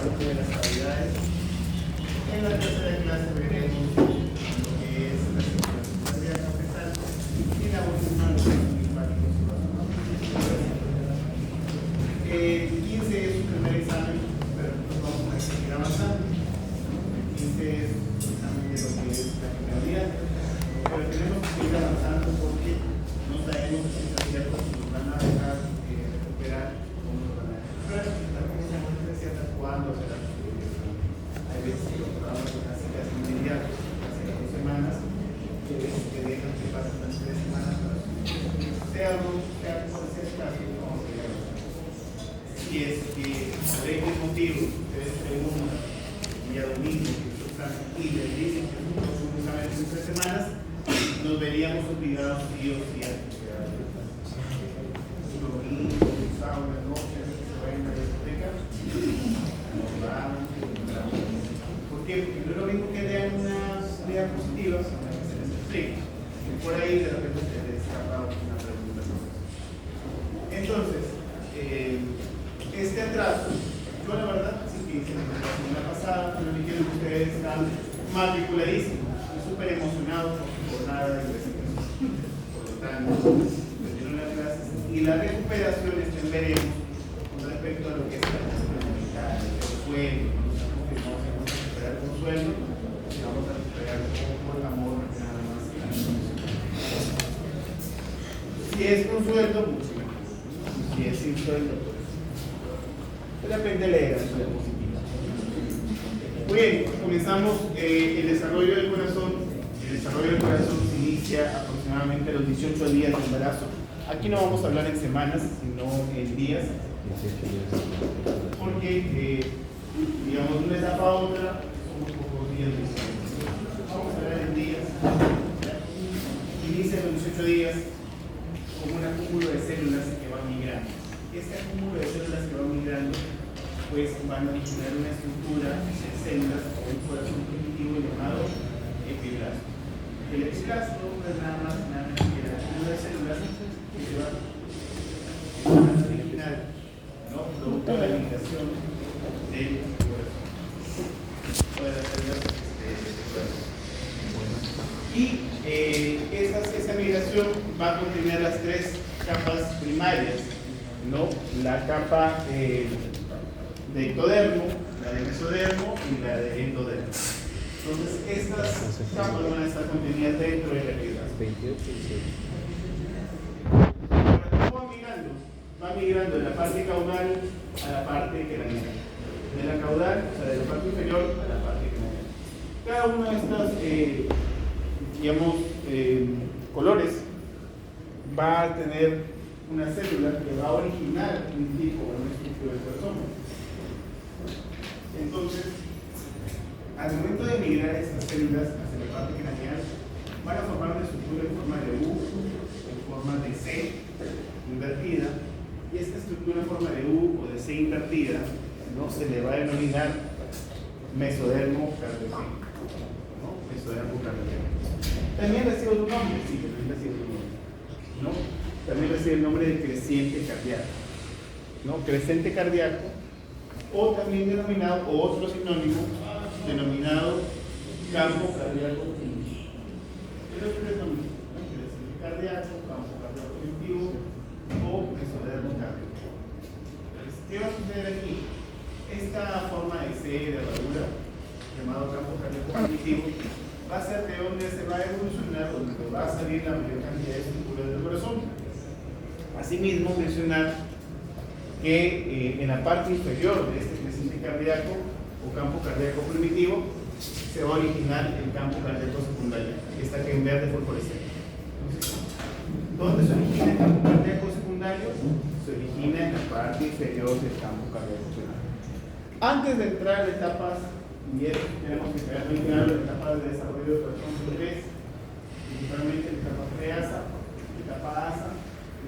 parte de las habilidades. En la tercera clase veremos lo que es la circulación cardíaca fetal y la última los linfáticos. 15 es su primer examen, pero nosotros vamos a seguir avanzando. 15 es un examen de lo que es la generalidad, pero tenemos que seguir avanzando porque no sabemos si es cierto si nos van a dejar recuperar o no nos van a dejar recuperar. También tenemos que decir hasta cuándo será. Hay veces que los programas son casi inmediatos, casi 2 semanas, que veces que dejan que pasen las 3 semanas para sea algo, sea por ese caso, vamos a llegar. Si es que por X motivo ustedes preguntan el día domingo que es examen y les dicen que es un examen de 3 semanas, nos veríamos obligados sí o sí a recuperar un domingo, un sábado, una noche, que se vayan a la discoteca, nos van. ¿Por qué? Porque no es lo mismo que lean unas diapositivas a que se les explique. Y por ahí de repente se les escapa una pregunta. Entonces, este atraso, yo la verdad sí que hice la semana pasada, pero me dijeron que ustedes están matriculadísimos, estoy súper emocionado por su jornada de investigación. Por lo tanto, terminaron las clases y la recuperación veremos con respecto a lo que es la mental, el sueño. Vamos a recuperar con sueldo y vamos a recuperar con amor nada más. Si es con sueldo, mucho mejor. Si es sin sueldo, pues depende de la diapositiva. Muy bien, comenzamos el desarrollo del corazón. El desarrollo del corazón se inicia aproximadamente a los 18 días de embarazo. Aquí no vamos a hablar en semanas, sino en días. Porque digamos, de una etapa a otra, son muy pocos días diferentes. Vamos a hablar en días. Inicia los 18 días como un acúmulo de células que van migrando. Este acúmulo de células que van migrando, pues van a originar una estructura de células o un corazón primitivo llamado epiblasto. El epiblasto no es nada más nada menos que el acúmulo de células que se van a originar, ¿no? Producto de la migración del corazón. Y esa migración va a contener las 3 capas primarias, ¿no? La capa de ectodermo, la de mesodermo y la de endodermo. Entonces, estas capas van a estar contenidas dentro de la epiblasto. ¿Cómo va migrando? Va migrando de la parte caudal a la parte craneal. De la caudal, o sea, de la parte inferior a la parte craneal. Cada una de estas, digamos, colores va a tener una célula que va a originar un tipo o un estructura del corazón. Entonces, al momento de migrar estas células hacia la parte craneal, van a formar una estructura en forma de U, en forma de C invertida, y esta estructura en forma de U o de C invertida, ¿no? Se le va a denominar mesodermo cardiogénico, ¿no? Mesodermo cardiogénico. También recibe otro nombre, sí, también recibe otro nombre, ¿no? También recibe el nombre de creciente cardíaco, ¿no? Creciente cardíaco, o también denominado, o otro sinónimo, denominado campo cardíaco primitivo. ¿Qué es lo que es nombre? Creciente cardíaco, campo cardíaco primitivo, o mesodermo cardíaco. ¿Qué va a suceder aquí? Esta forma de C de herradura, llamado campo cardíaco primitivo, va a ser de donde se va a evolucionar, donde va a salir la mayor cantidad de estructuras del corazón. Asimismo, mencionar que en la parte inferior de este creciente cardíaco o campo cardíaco primitivo se va a originar el campo cardíaco secundario, que está aquí en verde fosforescente. ¿Dónde se origina el campo cardíaco secundario? Se origina en la parte inferior del campo cardíaco primario. Antes de entrar en etapas, y tenemos que quedar muy claro en etapas de desarrollo del corazón son 3, principalmente la etapa pre-ASA, la etapa ASA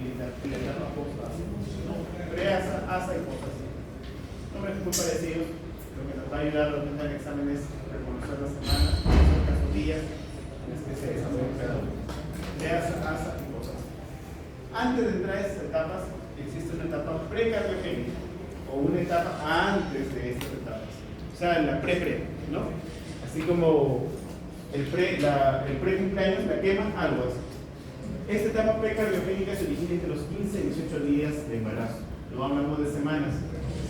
y la etapa post-ASA. ¿No? Pre-ASA, ASA y post-ASA. Nombres muy parecidos. Lo que nos va a ayudar a realizar el examen es reconocer las semanas, los días en las que se desarrolla cada uno. Pre-ASA, ASA y post-ASA. Antes de entrar a estas etapas, existe una etapa precardiogénica o una etapa antes de estas etapas. sea, la pre-pre, ¿no? Así como el pre-cumpleaños, la quema, algo así. Esta etapa precardiogénica se origina entre los 15 y 18 días de embarazo. No hablamos de semanas.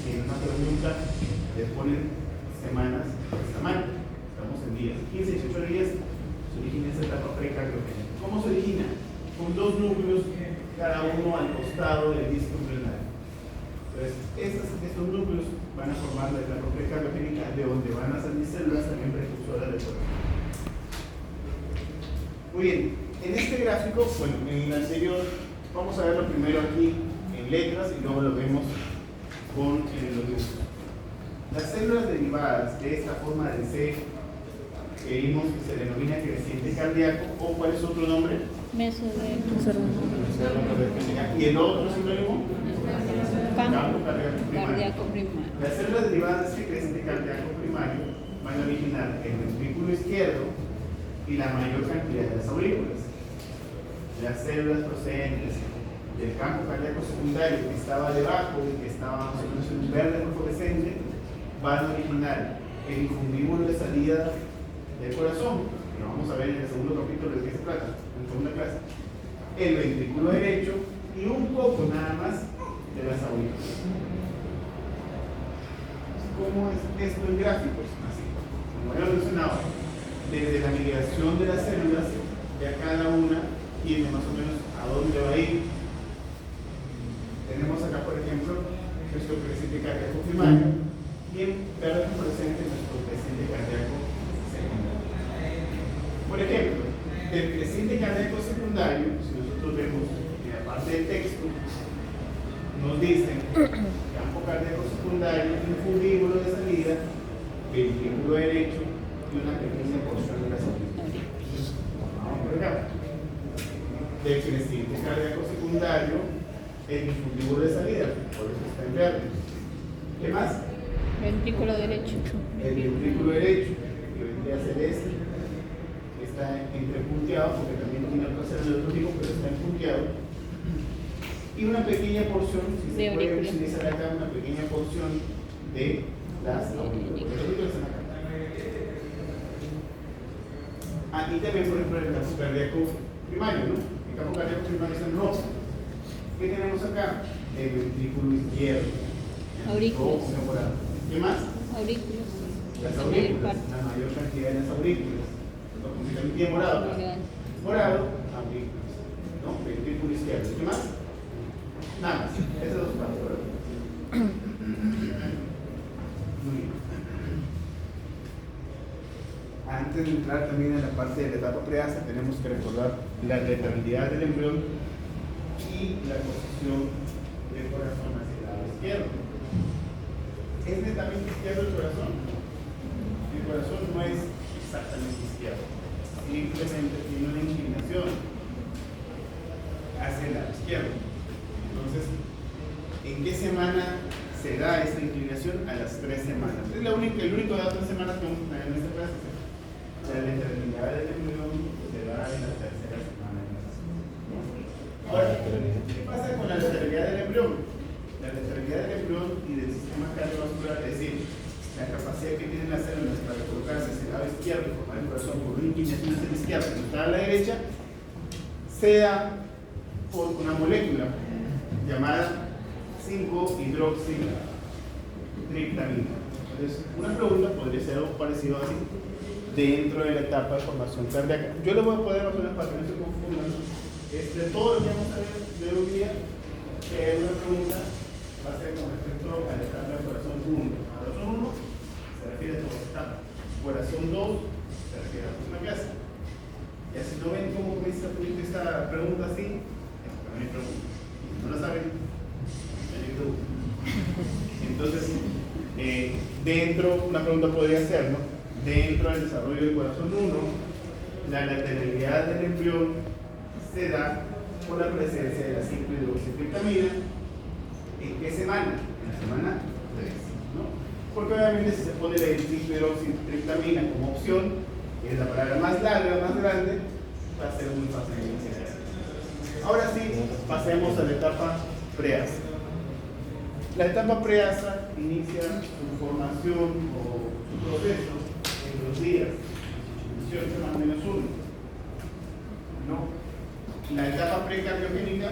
Si en una pregunta les ponen semanas, está mal. Estamos en días. 15 y 18 días se origina esta etapa precardiogénica. ¿Cómo se origina? Con dos núcleos, cada uno al costado del disco embrionario. Entonces, estos núcleos van a formar la etapa precardiogénica, de donde van a salir células también precursoras del corazón. Muy bien, en este gráfico, bueno, en el anterior, vamos a verlo primero aquí en letras y luego lo vemos con los dibujos. Las células derivadas de esta forma de C, que vimos que se denomina creciente cardíaco, o ¿cuál es otro nombre? Mesodermo. Y el otro sinónimo, campo Cardíaco primario. Las células derivadas de este creciente cardíaco primario van a originar el ventrículo izquierdo y la mayor cantidad de las aurículas. Las células procedentes del campo cardíaco secundario, que estaba debajo y que estaba más o menos en un verde fosforescente, van a originar el infundíbulo de salida del corazón, que vamos a ver en el segundo capítulo de qué se trata, en la segunda clase, el ventrículo derecho y un poco nada más de las aurículas. ¿Cómo es esto en gráficos? Así, como ya lo mencionaba, desde la migración de las células, ya cada una tiene más o menos a dónde va a ir. Tenemos acá, por ejemplo, nuestro creciente cardíaco primario y en verde fluorescente nuestro creciente cardíaco secundario. Por ejemplo, del creciente cardíaco secundario, si nosotros vemos en la parte del texto, nos dicen campo cardíaco secundario, infundíbulo de salida, ventrículo derecho y una pequeña porción de la salida. Vamos por acá. Del creciente cardíaco secundario, el infundíbulo de salida, por eso está en verde. ¿Qué más? Ventrículo derecho. El ventrículo derecho, que vendría a ser este, que está entrepunteado, porque también tiene otra célula de otro tipo, pero está punteado. Y una pequeña porción, si se puede utilizar acá, una pequeña porción de las aurículas. Los aurículas están acá. Aquí también, por ejemplo, el campo cardíaco primario, ¿no? El campo cardíaco primario está en rojo. ¿Qué tenemos acá? El ventrículo izquierdo. Aurículas. ¿Qué más? Aurículas. Las aurículas, la mayor cantidad de las aurículas. Lo que también tiene morado acá. Morado, aurículas. ¿No? Ventrículo izquierdo. ¿Qué más? Nada más. Esas dos partes, ¿verdad? Muy bien. Antes de entrar también en la parte de la etapa preasa, tenemos que recordar la letalidad del embrión y la posición del corazón hacia el lado izquierdo. ¿Es netamente izquierdo el corazón? El corazón no es exactamente izquierdo, simplemente tiene una inclinación hacia el lado izquierdo. Entonces, ¿en qué semana se da esta inclinación? A las 3 semanas. Es el único dato de semanas que vamos a tener en esta clase. La letalidad del embrión se da en la 3ª semana de nacimiento. Ahora, ¿qué pasa con la letalidad del embrión? La letalidad del embrión y del sistema cardiovascular, es decir, la capacidad que tienen las células para colocarse hacia el lado izquierdo y formar el corazón por una inclinación hacia la izquierda y a la derecha, se da por una molécula llamada 5-hidroxitriptamina. Entonces, una pregunta podría ser algo parecido así, dentro de la etapa de formación cardíaca. Yo le voy a poner más o menos para que no se confundan. De todo lo que vamos a ver de hoy día, una pregunta va a ser con respecto a la etapa del corazón 1. Corazón 1 se refiere a todas las etapas. Corazón 2 se refiere a la próxima clase. Y así no ven cómo comienza esta pregunta así, también hay pregunta. Si no la saben, entonces, dentro, una pregunta podría ser, ¿no? Dentro del desarrollo del corazón 1, la lateralidad del embrión se da por la presencia de la 5-hidroxitriptamina. ¿En qué semana? En la semana 3, ¿no? Porque obviamente si se pone la 5-hidroxitriptamina como opción, que es la palabra más larga, más grande, va a ser muy fácil de iniciar. Ahora sí, pasemos a la etapa preasa. La etapa preasa inicia su formación o proceso en los días 18 más menos 1. ¿No? La etapa precardiogénica,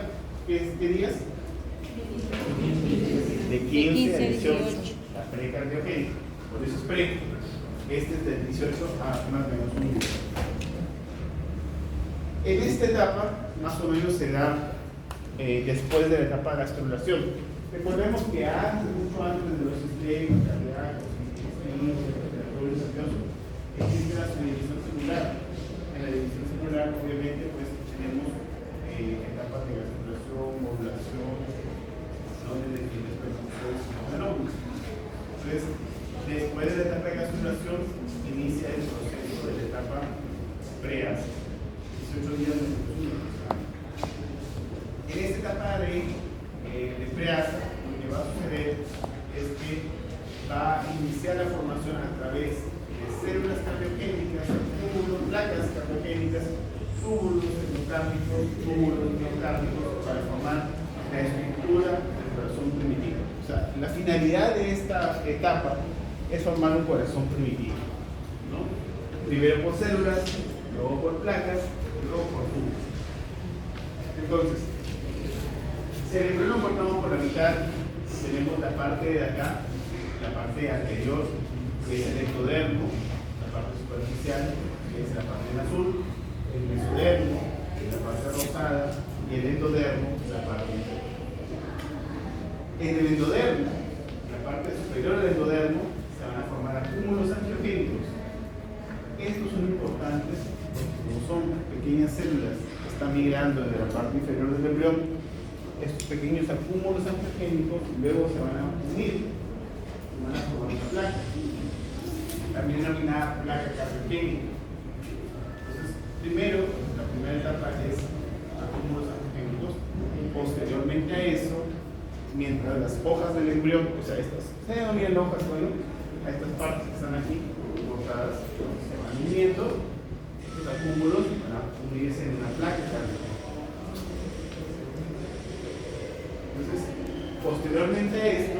¿qué días? De 15 a 18. La precardiogénica, por eso es pre. Este es del 18 a más menos 1. En esta etapa, más o menos se da después de la etapa de la gastrulación. Recordemos que mucho antes de los sistemas cardíacos, existe la división celular. En la división celular, obviamente, pues tenemos etapas de gastrulación, ovulación, donde entonces, después de la etapa de gastrulación, inicia el proceso de la etapa preas. 18 días de en esta etapa de preasa, lo que va a suceder es que va a iniciar la formación a través de células cardiogénicas, túbulos, placas cardiogénicas, túbulos endocárnicos, túbulos miocárdicos, para formar la estructura del corazón primitivo. O sea, la finalidad de esta etapa es formar un corazón primitivo, ¿no? Primero por células, luego por placas, luego por túbulos. Entonces, cerebro lo cortamos por la mitad. Tenemos la parte de acá, la parte anterior, que es el ectodermo, la parte superficial, que es la parte en azul, el mesodermo, que es la parte rosada, y el endodermo, la parte inferior. En el endodermo, la parte superior del endodermo, se van a formar acúmulos angiogénicos. Estos son importantes porque como son pequeñas células que están migrando desde la parte inferior del embrión, estos pequeños acúmulos angiogénicos luego se van a unir y van a formar una placa, también denominada placa cardiogénica. Entonces, primero, la primera etapa es acúmulos angiogénicos, y posteriormente a eso, mientras las hojas del embrión, o sea, estas se denominan hojas, bueno, a estas partes que están aquí cortadas, se van uniendo, estos acúmulos van a unirse en una placa cardiogénica. Entonces, posteriormente a esto,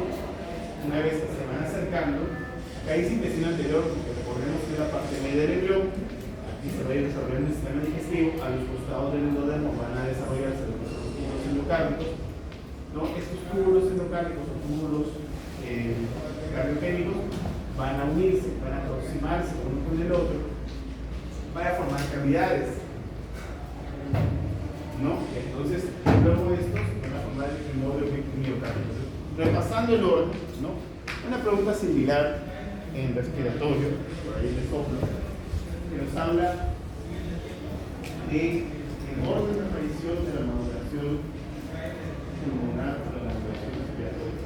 una vez que se van acercando, acá hay intestino anterior, porque recordemos que es la parte media del embrión, aquí se va a ir desarrollando el sistema digestivo, a los costados del endodermo van a desarrollarse los túbulos endocárdicos, ¿no? Estos túbulos endocárdicos o túbulos cardiogénicos van a unirse, van a aproximarse uno con el otro, van a formar cavidades, ¿no? Entonces, luego estos van a formar el nódulo miocárdico. Repasando el orden, ¿no? Una pregunta similar en respiratorio, por ahí les soplo, que nos habla de el orden de aparición de la maduración pulmonar o la maduración respiratoria.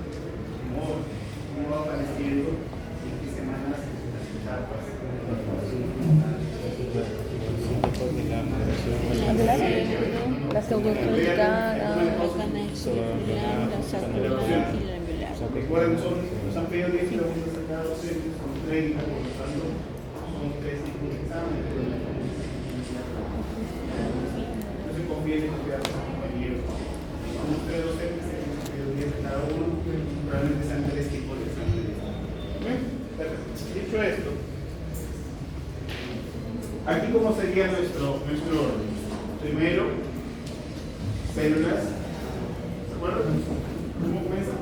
¿Cómo va apareciendo en qué semanas las etapas de la maduración pulmonar? La pseudocrudicada, la canacea, la sacralidad y la angular. Recuerden, nos han pedido 10 preguntas a cada docente, son 30, por lo tanto, son 3 tipos de exámenes. No se conviene copiar a los compañeros. Como 3 docentes, se han pedido 10 de cada uno, probablemente sean 3 tipos de exámenes. Dicho esto, aquí cómo sería nuestro orden. Primero, células, ¿se acuerdan? ¿Cómo comienza?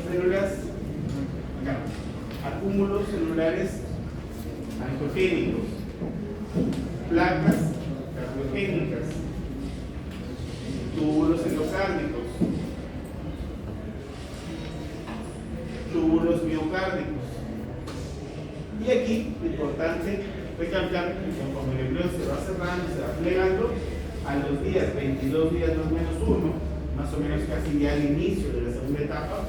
Células, acá, acúmulos celulares angiogénicos, placas cardiogénicas, túbulos endocárdicos, túbulos miocárdicos. Y aquí, lo importante, recalcar que conforme el embrión se va cerrando, se va plegando, a los días, 22 días más o menos 1, más o menos casi ya al inicio de la segunda etapa,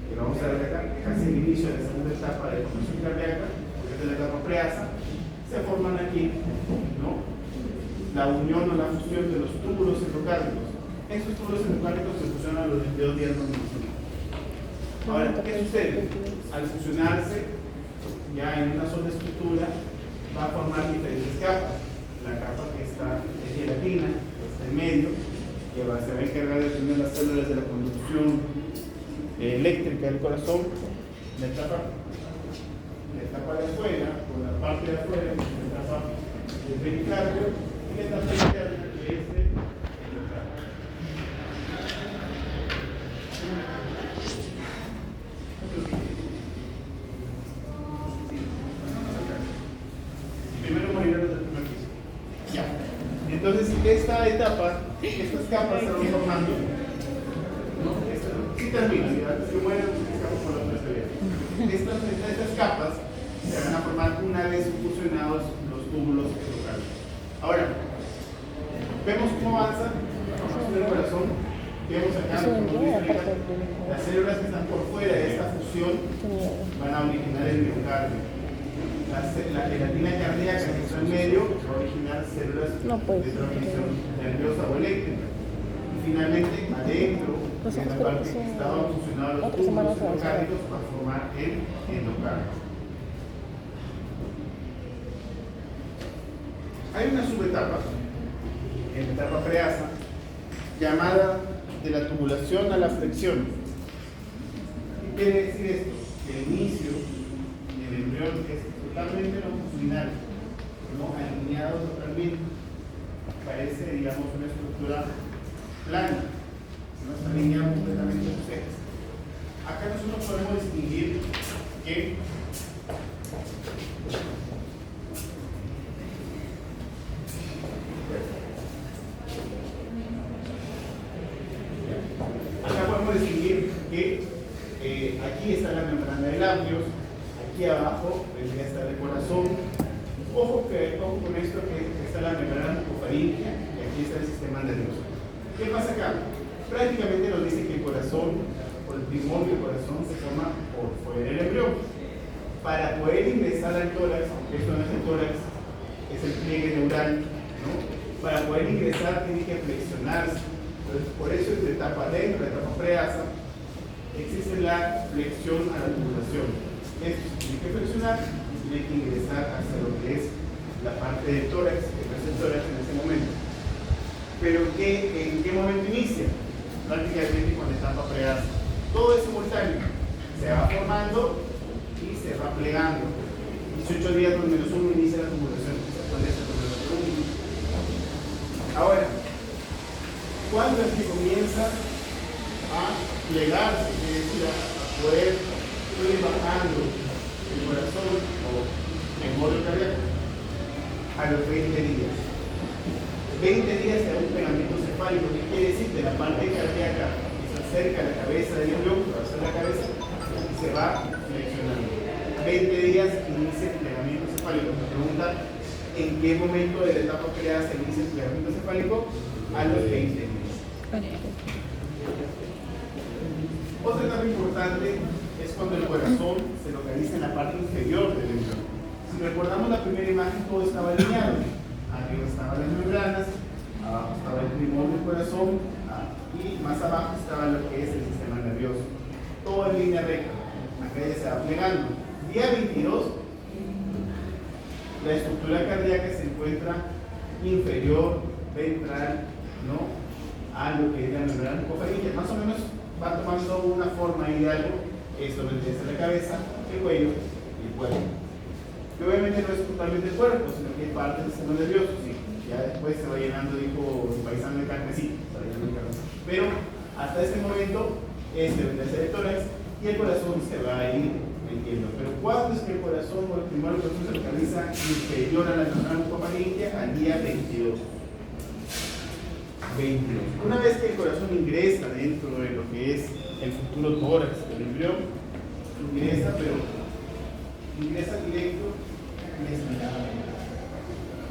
que vamos a ver acá, casi al inicio de la segunda etapa de formación cardíaca, porque es de la etapa preasa, se forman aquí, ¿no? La unión o la fusión de los túbulos endocárdicos. Estos túbulos endocárdicos se fusionan a los 22 días más o menos 1. Ahora, ¿qué sucede? Al fusionarse, ya en una sola estructura, va a formar diferentes capas. La capa que está de gelatina, que está en medio, que se va a encargar de tener las células de la conducción eléctrica del corazón, la etapa Entonces, esta etapa, estas capas se van formando. ¿No? Sí termino, antes que muera, estamos con la otra teoría. Estas capas se van a formar una vez fusionados los túbulos locales. Ahora, vemos cómo avanza el corazón. Vemos acá, las células que están por fuera de esta fusión van a originar el miocardio. La gelatina cardíaca que está en medio va a originar células de transmisión nerviosa o eléctrica. Y finalmente, adentro, en la parte que estaban fusionados los túbulos endocárdicos para formar el endocardio. Hay una subetapa, en la etapa preasa, llamada de la tubulación a la flexión. ¿Qué quiere decir esto? Que el inicio del embrión es totalmente longitudinal, no alineado totalmente. Parece, digamos, una estructura plana, no está alineado completamente en sus ejes. Acá nosotros podemos distinguir que aquí está la membrana de labios, aquí abajo vendría a estar el corazón. Ojo con esto, que está la membrana bucofaríngea y aquí está el sistema nervioso. ¿Qué pasa acá? Prácticamente nos dice que el corazón, o el timón del corazón, se forma por fuera del embrión. Para poder ingresar al tórax, aunque esto no es el tórax, es el pliegue neural, ¿no? Para poder ingresar tiene que flexionarse. Entonces, por eso es de etapa adentro, de etapa preasa, existe la flexión a la tubulación. Esto se tiene que flexionar y tiene que ingresar hacia lo que es la parte del tórax, que no es el tórax en ese momento. Pero ¿en qué momento inicia? Prácticamente con la etapa preasa. Todo es simultáneo. Se va formando y se va plegando. 18 días más o menos uno inicia la tubulación. Ahora, ¿cuándo es que comienza a plegarse? Es decir, a poder ir bajando el corazón o el modo cardíaco a los 20 días. 20 días de un pegamento cefálico, que quiere decir de la parte cardíaca que se acerca a la cabeza del embrión, que va a ser la cabeza, y se va flexionando. 20 días inicia el pegamento cefálico. Me pregunta en qué momento de la etapa creada se inicia el pegamento cefálico. A los 20 días. Otra etapa importante es cuando el corazón se localiza en la parte inferior del embrión. Si recordamos la primera imagen, todo estaba alineado. Arriba estaban las membranas, abajo estaba el timón del corazón y más abajo estaba lo que es el sistema nervioso. Todo en línea recta. Acá ya se va plegando. Día 22, la estructura cardíaca se encuentra inferior, ventral, ¿no?, a lo que es la membrana bucofaríngea. Más o menos va tomando una forma ahí de algo. Esto vendría a ser la cabeza, el cuello y el cuerpo. Que obviamente no es totalmente el cuerpo, sino que hay parte del sistema nervioso. Sí. Ya después se va llenando, dijo el paisano de carne, sí, se va llenando de carne. Pero hasta ese momento, este vendría a ser el tórax y el corazón se va a ir metiendo. Pero ¿cuándo es que el corazón o el primer corazón se localiza inferior a la membrana bucofaríngea? Al día 22. Una vez que el corazón ingresa dentro de lo que es el futuro tórax del embrión, ingresa, pero ingresa directo y espiradamente.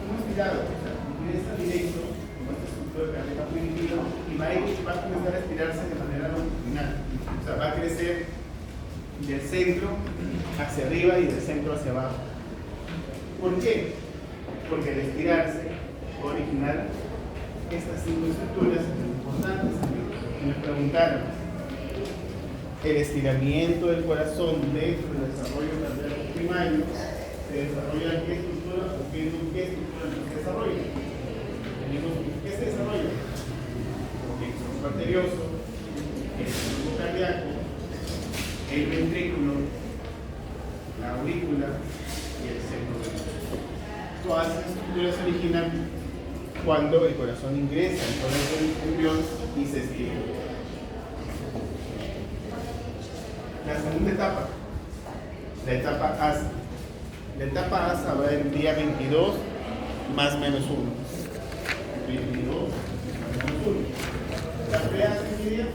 ¿Cómo espirado? O sea, ingresa directo con esta estructura cardíaca primitiva y va a comenzar a estirarse de manera longitudinal. O sea, va a crecer del centro hacia arriba y del centro hacia abajo. ¿Por qué? Porque al estirarse va a originar estas 5 estructuras importantes que me preguntaron: el estiramiento del corazón dentro del desarrollo cardíaco primario, ¿se desarrolla qué estructura o qué estructura no se desarrolla? ¿Qué se desarrolla? El flujo arterioso, el flujo cardíaco, el ventrículo, la aurícula y el centro venoso. Todas esas estructuras se originan cuando el corazón ingresa en todo el embrión y se estira. La segunda etapa, la etapa ASA. La etapa ASA va del día 22 más menos 1. 22 menos 1. ¿La P hace qué día?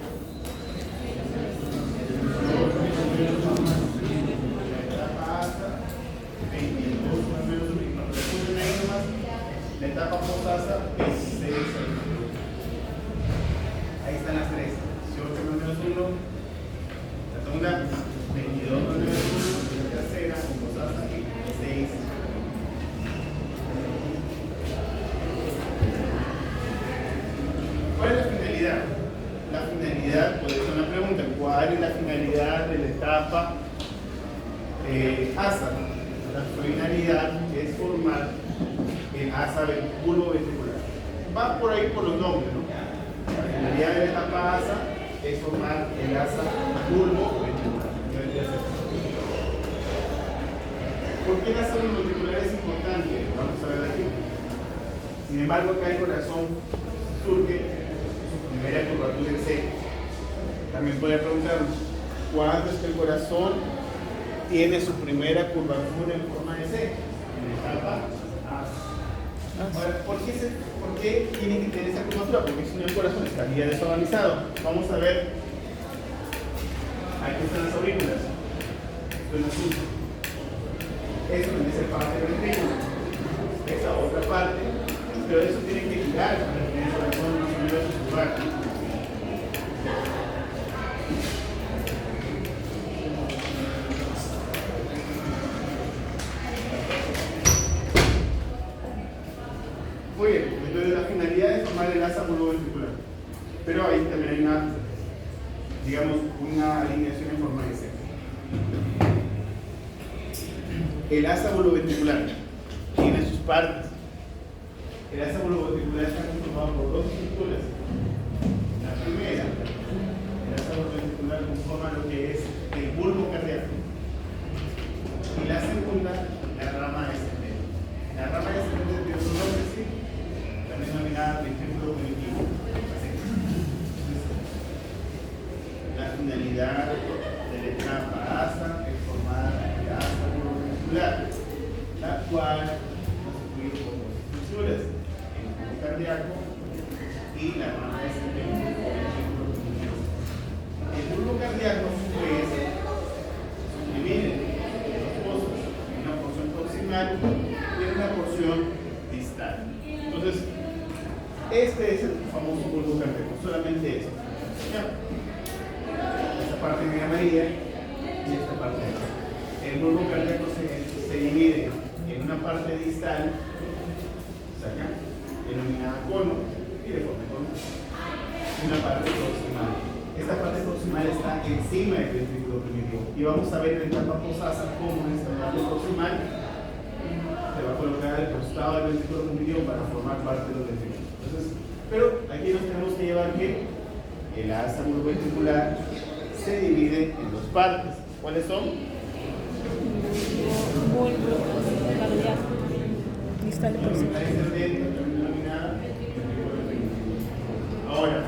La etapa asa, 22 menos 1. La etapa postasa, 26. Ahí están las tres. 18 menos 1. La segunda, 22 menos 1. La tercera, postasa, 6. ¿Cuál es la finalidad? La finalidad, puede ser una pregunta, ¿cuál es la finalidad de la etapa asa? La finalidad es formar el asa bulboventricular. Va por ahí por los nombres, ¿no? La finalidad de la etapa asa es formar el asa bulboventricular. ¿Por qué el asa bulboventricular es importante? Vamos a ver aquí. Sin embargo, acá el corazón surge su primera curvatura en C. También puede preguntarnos, ¿cuándo es que el corazón tiene su primera curvatura en forma de C? En la etapa asa. Ahora, ¿por qué tiene que tener esa curvatura? Porque si no el corazón estaría desorganizado. Vamos a ver. Aquí están las aurículas. Esto es azul. Eso no es parte del ventrículo. Esa otra parte. Pero eso tiene que girar para que el corazón no se mueva a su lugar. Muy bien, entonces la finalidad es formar el asa bulboventricular. Pero ahí también hay una, digamos, una alineación en forma de C. El asa bulboventricular tiene sus partes. El asa bulboventricular está conformado por dos estructuras. La primera, el asa bulboventricular conforma lo que es el bulbo cardíaco. Y la segunda, la rama descendente. La rama descendente tiene otro nombre, sí, también denominada ventrículo primitivo. La finalidad de la etapa asa es formar el asa bulboventricular, la cual constituye por dos estructuras. Cardíaco y la rama descendente. El bulbo cardíaco es divide en dos cosas, en una porción proximal y en una porción distal. Entonces, este es el famoso bulbo cardíaco, solamente eso. Esta parte en amarilla y esta parte de acá. El bulbo cardíaco se divide en una parte distal, acá, denominada cono, y de forma cono, y una parte proximal. Esta parte proximal está encima del ventrículo primitivo. Y vamos a ver en la etapa posasa cómo esta parte proximal se va a colocar al costado del ventrículo primitivo para formar parte de los ventrículos. Entonces, pero aquí nos tenemos que llevar que el asa bulboventricular se divide en dos partes. ¿Cuáles son? Bulbo cardíaco. Distal proximal. Ahora,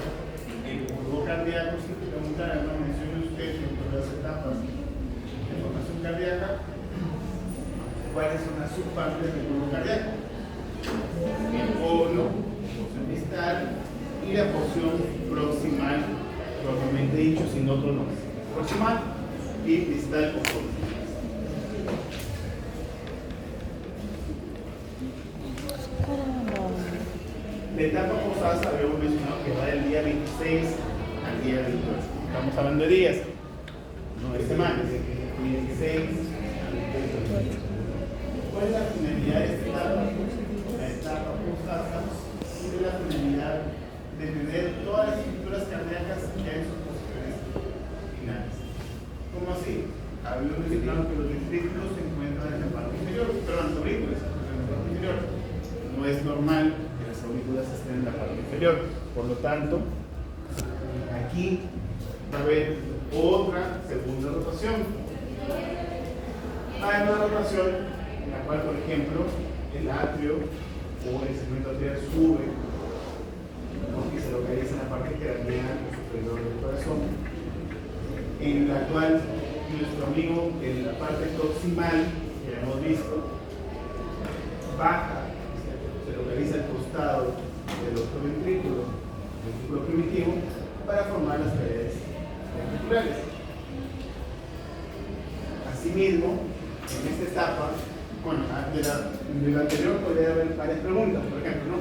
el bulbo cardíaco, si te preguntan, no mencione usted en todas las etapas de formación cardíaca, ¿cuáles son las subpartes del bulbo cardíaco? El cono, la porción distal y la porción proximal, propiamente dicho, sin otro nombre. Proximal y distal conforme. La etapa posasa habíamos mencionado que va del día 26 al día 28. Estamos hablando de días, no de semanas. 26 al 28. ¿Cuál es la finalidad de esta etapa? La etapa posasa tiene la finalidad de tener todas las estructuras cardíacas ya en sus posiciones finales. ¿Cómo así? Habíamos mencionado que los ventrículos se encuentran en la parte inferior, pero las aurículas en la parte inferior. No es normal que las aurículas estén en la parte inferior. Por lo tanto, aquí va a haber otra segunda rotación. Hay una rotación en la cual, por ejemplo, el atrio o el segmento atrial sube, porque se localiza en la parte craneal superior del corazón, en la cual nuestro amigo en la parte proximal, que hemos visto, baja, se localiza al costado del otro ventrículo primitivo para formar las paredes ventriculares. Asimismo, en esta etapa, bueno, de lo anterior podría haber varias preguntas, por ejemplo, ¿no?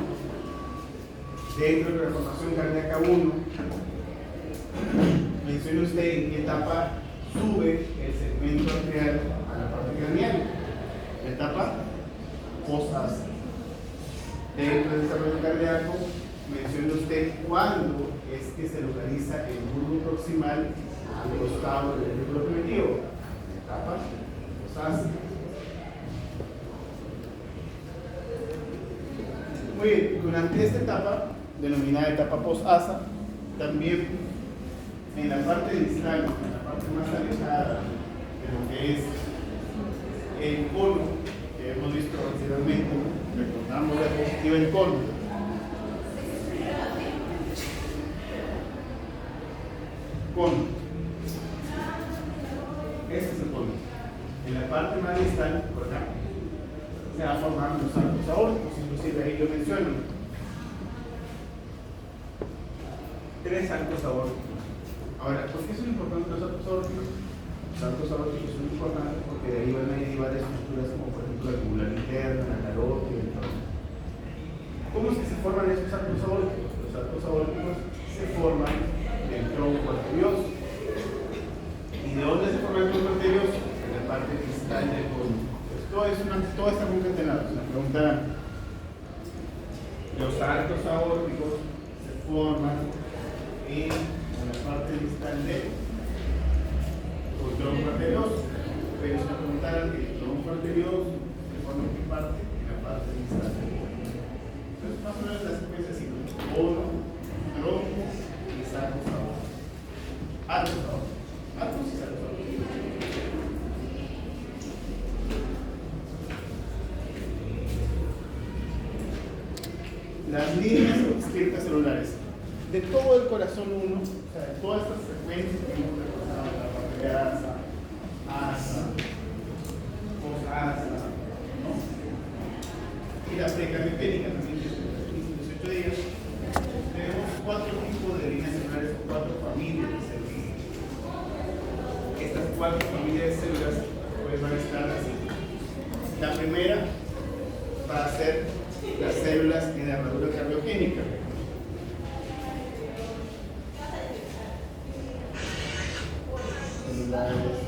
Dentro de la formación cardíaca 1, mencione usted en qué etapa sube el segmento arterial a la parte craneal. La etapa post-ASA. Dentro del desarrollo cardíaco, mencione usted cuándo es que se localiza el bulbo proximal al costado del ventrículo primitivo. La etapa post-ASA. Muy bien, durante esta etapa, denominada etapa post-ASA, también en la parte distal, en la parte más alejada de lo que es el cono, que hemos visto anteriormente, recordamos la diapositiva del cono. Cono. Este es el cono. En la parte más distal, por acá, se va a formar los arcos aórticos, inclusive ahí lo menciono. 3 arcos aórticos. Ahora, ¿por qué son importantes los arcos aórticos? Los arcos aórticos son importantes porque de ahí van a derivar estructuras como por ejemplo la tubular interna, la carótida, etc. ¿Cómo es que se forman esos arcos aórticos? Los arcos aórticos se forman del tronco arterioso. ¿Y de dónde se forma el tronco arterioso? En la parte distal del cono. Todo está concatenado. Es una pregunta. Los arcos aórticos se forman en la parte distal del tronco arterioso. Pero se preguntaron que el tronco arterioso se forma en qué parte? En la parte distal. Entonces, más o menos la secuencia así: cono, tronco y arcos aórticos. Arcos aórticos. Arcos y arcos aórticos. Las líneas escritas celulares de todo el corazón 1, o sea, de todas estas frecuencias que hemos recordado, la parte de ASA, post-ASA, ¿no? Y la precardioquénica también, que es de 18 días, tenemos 4 tipos de líneas celulares, 4 familias de células. Estas 4 familias de células pues van a estar así. La primera va a ser las células de herradura cardiogénica. Celulares